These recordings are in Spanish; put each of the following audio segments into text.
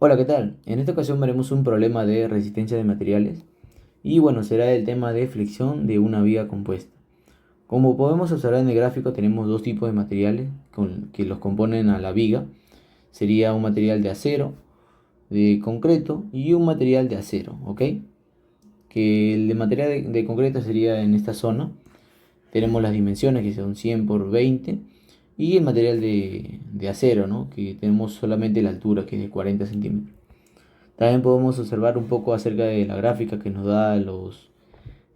Hola, ¿qué tal? En esta ocasión veremos un problema de resistencia de materiales y bueno, será el tema de fricción de una viga compuesta. Como podemos observar en el gráfico, tenemos dos tipos de materiales que los componen a la viga. Sería un material de acero, de concreto y un material de acero, ¿ok? Que el de material de concreto sería en esta zona. Tenemos las dimensiones que son 100 por 20 y el material de acero, ¿no? Que tenemos solamente la altura que es de 40 centímetros. También podemos observar un poco acerca de la gráfica que nos da los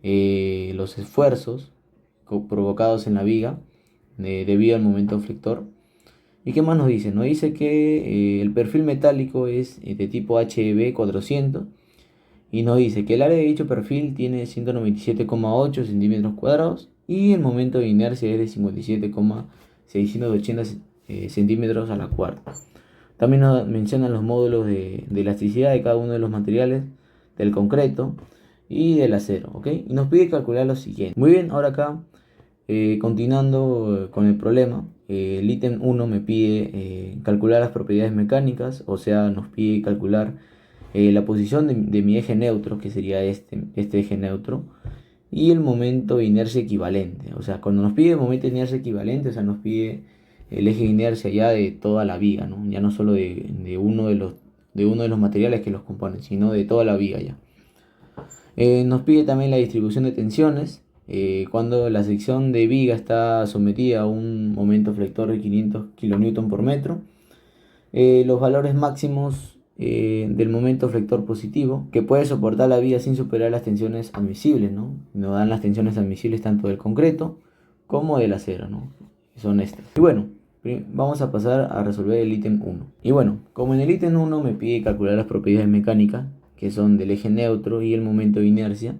esfuerzos provocados en la viga debido al momento flector. ¿Y qué más nos dice? Nos dice que el perfil metálico es de tipo HB 400 y nos dice que el área de dicho perfil tiene 197,8 centímetros cuadrados y el momento de inercia es de 57,680 centímetros a la cuarta. También nos mencionan los módulos de elasticidad de cada uno de los materiales, del concreto y del acero, ¿ok? Y nos pide calcular lo siguiente. Muy bien, ahora acá, continuando con el problema, el ítem 1 me pide calcular las propiedades mecánicas, o sea, nos pide calcular la posición de mi eje neutro, que sería este eje neutro, y el momento de inercia equivalente. O sea, cuando nos pide momento de inercia equivalente, o sea, nos pide el eje de inercia ya de toda la viga, ¿no? Ya no solo de uno de los materiales que los componen, sino de toda la viga ya. Nos pide también la distribución de tensiones. Cuando la sección de viga está sometida a un momento flector de 500 kN por metro, los valores máximos del momento flector positivo que puede soportar la viga sin superar las tensiones admisibles, ¿no? Nos dan las tensiones admisibles tanto del concreto como del acero, ¿no? Son estas. Y bueno, vamos a pasar a resolver el ítem 1. Y bueno, como en el ítem 1 me pide calcular las propiedades mecánicas, que son del eje neutro y el momento de inercia,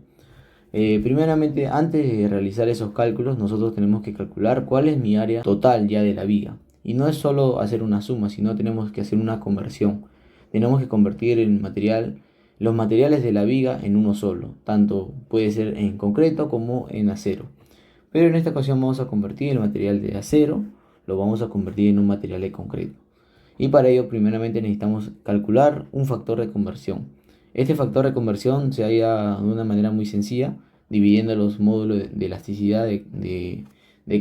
primeramente, antes de realizar esos cálculos, nosotros tenemos que calcular cuál es mi área total ya de la viga. Y no es solo hacer una suma, sino tenemos que hacer una conversión. Tenemos que convertir los materiales de la viga en uno solo, tanto puede ser en concreto como en acero. Pero en esta ocasión vamos a convertir el material de acero, lo vamos a convertir en un material de concreto. Y para ello primeramente necesitamos calcular un factor de conversión. Este factor de conversión se halla de una manera muy sencilla, dividiendo los módulos de elasticidad de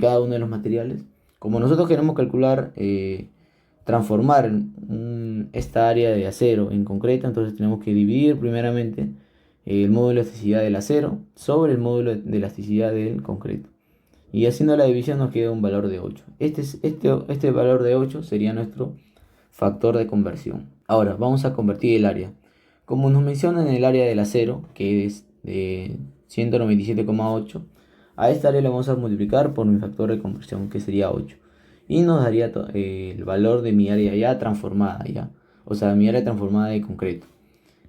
cada uno de los materiales. Como nosotros queremos calcular, transformar esta área de acero en concreto, entonces tenemos que dividir primeramente el módulo de elasticidad del acero sobre el módulo de elasticidad del concreto. Y haciendo la división nos queda un valor de 8. Este valor de 8 sería nuestro factor de conversión. Ahora vamos a convertir el área. Como nos mencionan en el área del acero, que es de 197,8, a esta área le vamos a multiplicar por mi factor de conversión, que sería 8. Y nos daría el valor de mi área ya transformada, ya. O sea, mi área transformada de concreto,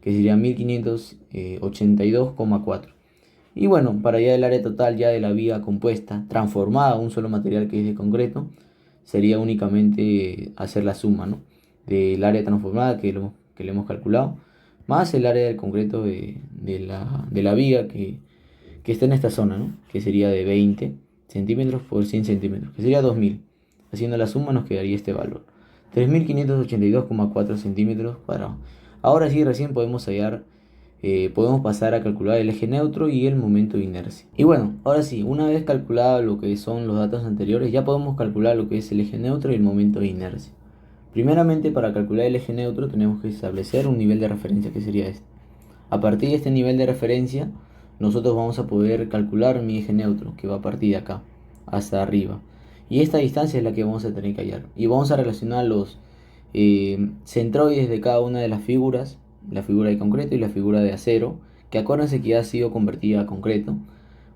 que sería 1582,4. Y bueno, para ya el área total ya de la viga compuesta, transformada a un solo material que es de concreto, sería únicamente hacer la suma, ¿no? Del área transformada que le hemos calculado, más el área del concreto de la viga que está en esta zona, ¿no? Que sería de 20 centímetros por 100 centímetros, que sería 2000. Haciendo la suma nos quedaría este valor, 3582,4 centímetros cuadrados. Ahora sí, recién podemos pasar a calcular el eje neutro y el momento de inercia. Y bueno, ahora sí, una vez calculado lo que son los datos anteriores, ya podemos calcular lo que es el eje neutro y el momento de inercia. Primeramente, para calcular el eje neutro tenemos que establecer un nivel de referencia, que sería este. A partir de este nivel de referencia, nosotros vamos a poder calcular mi eje neutro, que va a partir de acá hasta arriba. Y esta distancia es la que vamos a tener que hallar. Y vamos a relacionar los centroides de cada una de las figuras, la figura de concreto y la figura de acero, que acuérdense que ya ha sido convertida a concreto.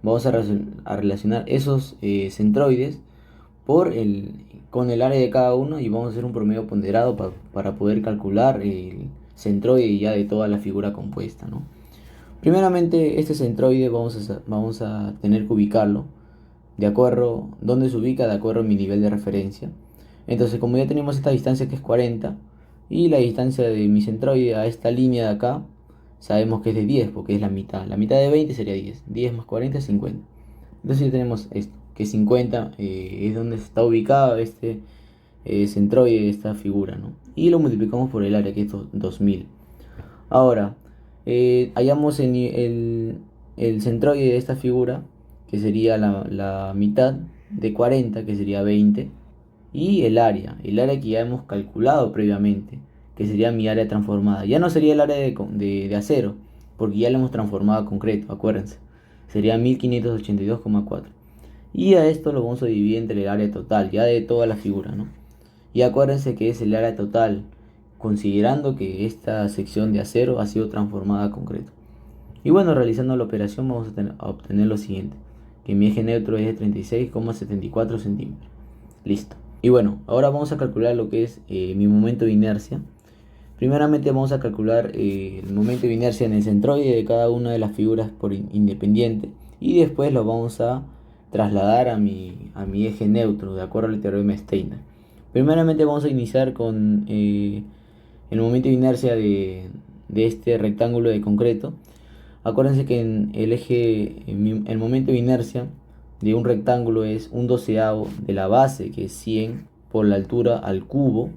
Vamos a relacionar esos centroides con el área de cada uno y vamos a hacer un promedio ponderado para poder calcular el centroide ya de toda la figura compuesta, ¿no? Primeramente, este centroide vamos a tener que ubicarlo de acuerdo, donde se ubica de acuerdo a mi nivel de referencia. Entonces, como ya tenemos esta distancia que es 40 y la distancia de mi centroide a esta línea de acá, sabemos que es de 10 porque es la mitad. La mitad de 20 sería 10. 10 más 40 es 50. Entonces ya tenemos esto, que 50 es donde está ubicado centroide de esta figura, ¿no? Y lo multiplicamos por el área, que es 2000. Ahora, hallamos el centroide de esta figura, que sería la mitad de 40, que sería 20, y el área que ya hemos calculado previamente, que sería mi área transformada. Ya no sería el área de acero, porque ya lo hemos transformado a concreto, acuérdense. Sería 1582,4. Y a esto lo vamos a dividir entre el área total, ya de toda la figura, ¿no? Y acuérdense que es el área total, considerando que esta sección de acero ha sido transformada a concreto. Y bueno, realizando la operación vamos a obtener lo siguiente, que mi eje neutro es de 36,74 centímetros. Listo. Y bueno, ahora vamos a calcular lo que es mi momento de inercia. Primeramente vamos a calcular el momento de inercia en el centroide de cada una de las figuras por independiente, y después lo vamos a trasladar a mi eje neutro de acuerdo al teorema de Steiner. Primeramente vamos a iniciar con el momento de inercia de este rectángulo de concreto. Acuérdense que en el momento de inercia de un rectángulo es un doceavo de la base, que es 100 por la altura al cubo,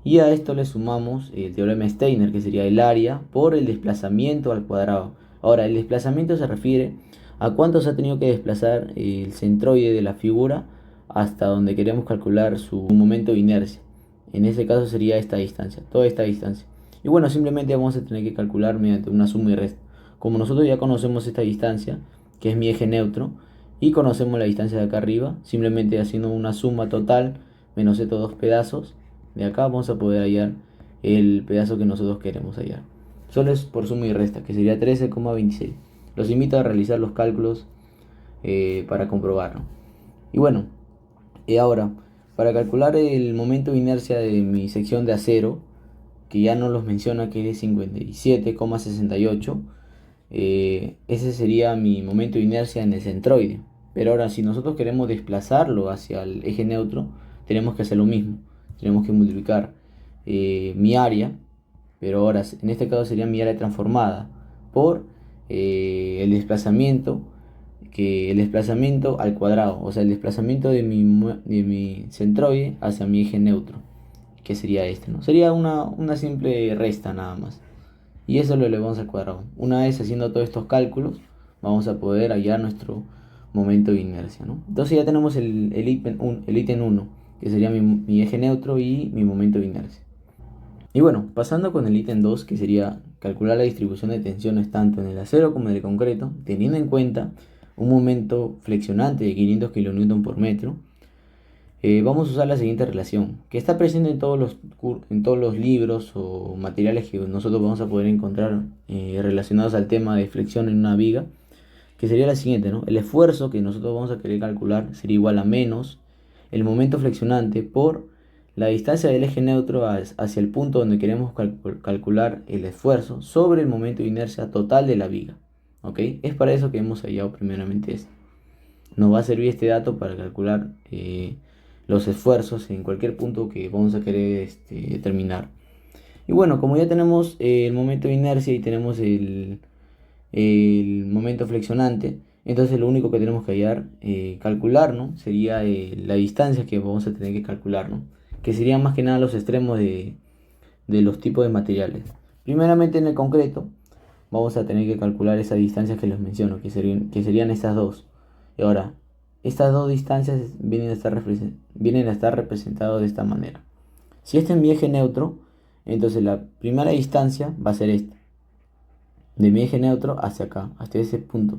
y a esto le sumamos el teorema de Steiner, que sería el área por el desplazamiento al cuadrado. Ahora, el desplazamiento se refiere a cuánto se ha tenido que desplazar el centroide de la figura hasta donde queremos calcular su momento de inercia. En ese caso sería esta distancia, toda esta distancia. Y bueno, simplemente vamos a tener que calcular mediante una suma y resta. Como nosotros ya conocemos esta distancia, que es mi eje neutro, y conocemos la distancia de acá arriba, simplemente haciendo una suma total menos estos dos pedazos de acá, vamos a poder hallar el pedazo que nosotros queremos hallar. Solo es por suma y resta, que sería 13,26. Los invito a realizar los cálculos para comprobarlo. Y bueno, ahora, para calcular el momento de inercia de mi sección de acero, que ya no los menciona, que es 57,68, ese sería mi momento de inercia en el centroide. Pero ahora, si nosotros queremos desplazarlo hacia el eje neutro, tenemos que hacer lo mismo. Tenemos que multiplicar mi área, pero ahora en este caso sería mi área transformada, por el desplazamiento, que el desplazamiento al cuadrado, o sea, el desplazamiento de mi centroide hacia mi eje neutro, que sería este, ¿no? Sería una simple resta nada más. Y eso lo elevamos al cuadrado. Una vez haciendo todos estos cálculos, vamos a poder hallar nuestro momento de inercia, ¿no? Entonces ya tenemos el ítem 1, que sería mi eje neutro y mi momento de inercia. Y bueno, pasando con el ítem 2, que sería calcular la distribución de tensiones tanto en el acero como en el concreto, teniendo en cuenta un momento flexionante de 500 kN por metro. Vamos a usar la siguiente relación, que está presente en todos los libros o materiales que nosotros vamos a poder encontrar relacionados al tema de flexión en una viga, que sería la siguiente, ¿no? El esfuerzo que nosotros vamos a querer calcular sería igual a menos el momento flexionante por la distancia del eje neutro hacia el punto donde queremos calcular el esfuerzo sobre el momento de inercia total de la viga. ¿Ok? Es para eso que hemos hallado primeramente esto. Nos va a servir este dato para calcular los esfuerzos en cualquier punto que vamos a querer determinar. Y bueno, como ya tenemos el momento de inercia y tenemos el momento flexionante, entonces lo único que tenemos que hallar, calcular, ¿no? Sería la distancia que vamos a tener que calcular, ¿no? Que serían más que nada los extremos de los tipos de materiales. Primeramente en el concreto vamos a tener que calcular esas distancias que les menciono, que serían estas dos. Y ahora, estas dos distancias vienen a estar representadas de esta manera. Si este es mi eje neutro, entonces la primera distancia va a ser esta, de mi eje neutro hacia acá, hasta ese punto.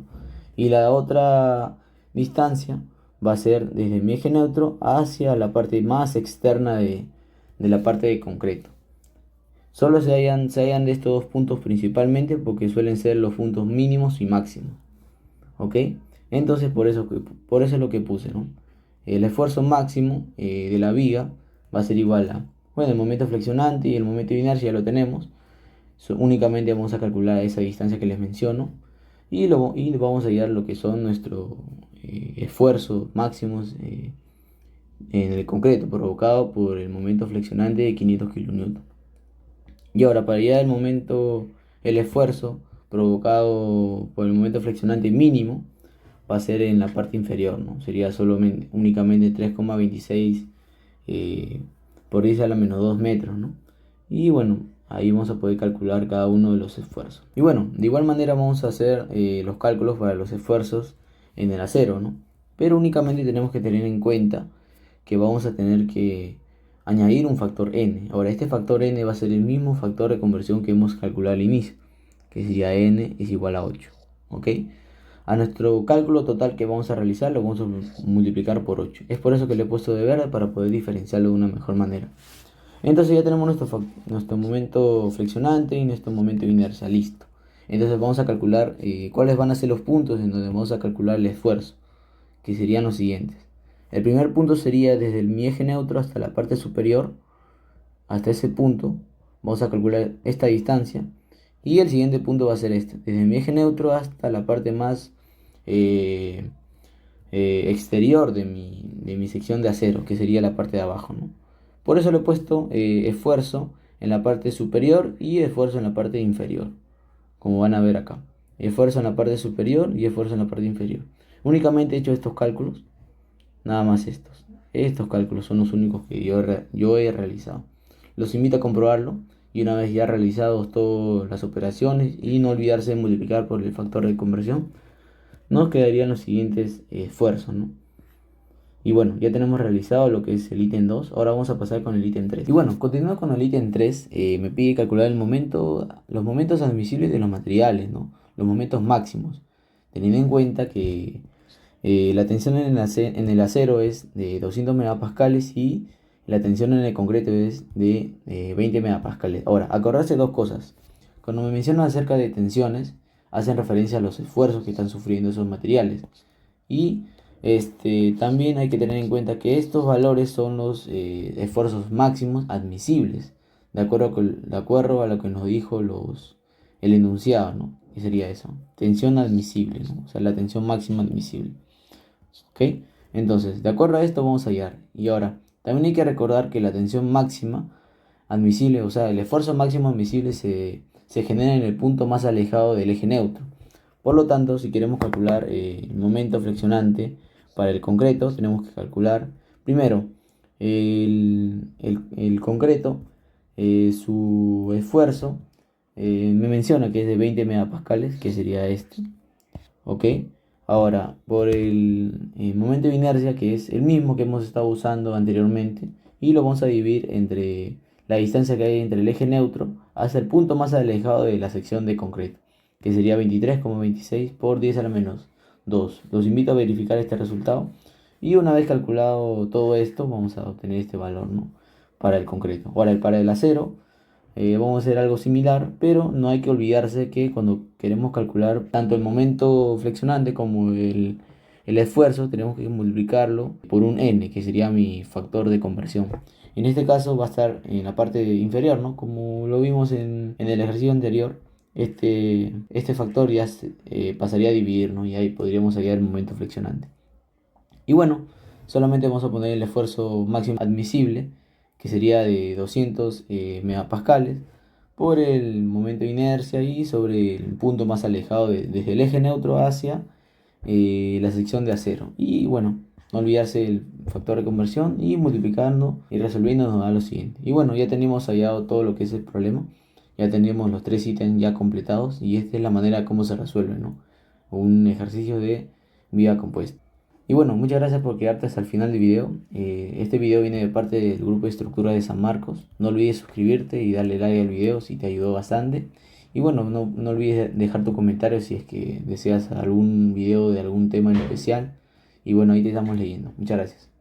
Y la otra distancia va a ser desde mi eje neutro hacia la parte más externa de la parte de concreto. Solo se hallan de estos dos puntos principalmente porque suelen ser los puntos mínimos y máximos. ¿Ok? Entonces por eso es lo que puse, ¿no? El esfuerzo máximo de la viga va a ser igual a, bueno, el momento flexionante y el momento de inercia ya lo tenemos. Únicamente vamos a calcular esa distancia que les menciono y vamos a hallar lo que son nuestros esfuerzos máximos en el concreto provocado por el momento flexionante de 500 kN. Y ahora, para hallar el esfuerzo provocado por el momento flexionante mínimo, va a ser en la parte inferior, ¿no? Sería únicamente 3,26 por 10 a la menos 2 metros, ¿no? Y bueno, ahí vamos a poder calcular cada uno de los esfuerzos. Y bueno, de igual manera vamos a hacer los cálculos para los esfuerzos en el acero, ¿no? Pero únicamente tenemos que tener en cuenta que vamos a tener que añadir un factor n. Ahora, este factor n va a ser el mismo factor de conversión que hemos calculado al inicio, que sería n es igual a 8, ¿ok? A nuestro cálculo total que vamos a realizar lo vamos a multiplicar por 8. Es por eso que le he puesto de verde, para poder diferenciarlo de una mejor manera. Entonces ya tenemos nuestro momento flexionante y nuestro momento de inercia, listo. Entonces vamos a calcular cuáles van a ser los puntos en donde vamos a calcular el esfuerzo, que serían los siguientes. El primer punto sería desde mi eje neutro hasta la parte superior, hasta ese punto, vamos a calcular esta distancia. Y el siguiente punto va a ser este, desde mi eje neutro hasta la parte más exterior de mi sección de acero, que sería la parte de abajo, ¿no? Por eso le he puesto esfuerzo en la parte superior y esfuerzo en la parte inferior, como van a ver acá. Esfuerzo en la parte superior y esfuerzo en la parte inferior. Únicamente he hecho estos cálculos, nada más estos. Estos cálculos son los únicos que yo he realizado. Los invito a comprobarlo y una vez ya realizados todas las operaciones y no olvidarse de multiplicar por el factor de conversión, nos quedarían los siguientes esfuerzos, ¿no? Y bueno, ya tenemos realizado lo que es el ítem 2. Ahora vamos a pasar con el ítem 3. Y bueno, continuando con el ítem 3, me pide calcular los momentos admisibles de los materiales, ¿no? Los momentos máximos. Teniendo en cuenta que la tensión en el acero es de 200 megapascales y la tensión en el concreto es de 20 megapascales. Ahora, acordarse dos cosas. Cuando me mencionan acerca de tensiones, hacen referencia a los esfuerzos que están sufriendo esos materiales. Y también hay que tener en cuenta que estos valores son los esfuerzos máximos admisibles, de acuerdo a lo que nos dijo el enunciado, ¿no? ¿Qué sería eso? Tensión admisible, ¿no? O sea, la tensión máxima admisible. ¿Ok? Entonces, de acuerdo a esto vamos a hallar. Y ahora, también hay que recordar que la tensión máxima admisible, o sea, el esfuerzo máximo admisible se genera en el punto más alejado del eje neutro. Por lo tanto, si queremos calcular el momento flexionante para el concreto, tenemos que calcular primero el concreto, su esfuerzo, me menciona que es de 20 megapascales, que sería este, ¿ok? Ahora, por el momento de inercia, que es el mismo que hemos estado usando anteriormente, y lo vamos a dividir entre la distancia que hay entre el eje neutro hasta el punto más alejado de la sección de concreto, que sería 23,26 por 10 a la menos 2. Los invito a verificar este resultado y una vez calculado todo esto, vamos a obtener este valor, ¿no? Para el concreto. Ahora, para el acero, vamos a hacer algo similar, pero no hay que olvidarse que cuando queremos calcular tanto el momento flexionante como el esfuerzo, tenemos que multiplicarlo por un n, que sería mi factor de conversión. En este caso va a estar en la parte inferior, ¿no? Como lo vimos en el ejercicio anterior, este factor ya pasaría a dividir, ¿no? Y ahí podríamos hallar el momento flexionante. Y bueno, solamente vamos a poner el esfuerzo máximo admisible, que sería de 200 megapascales, por el momento de inercia y sobre el punto más alejado desde el eje neutro hacia la sección de acero. Y bueno, no olvidarse el factor de conversión y multiplicando y resolviendo nos da lo siguiente. Y bueno, ya tenemos hallado todo lo que es el problema. Ya tenemos los tres ítems ya completados y esta es la manera como se resuelve, ¿no? Un ejercicio de vía compuesta. Y bueno, muchas gracias por quedarte hasta el final del video. Este video viene de parte del grupo de estructura de San Marcos. No olvides suscribirte y darle like al video si te ayudó bastante. Y bueno, no olvides dejar tu comentario si es que deseas algún video de algún tema en especial. Y bueno, ahí te estamos leyendo. Muchas gracias.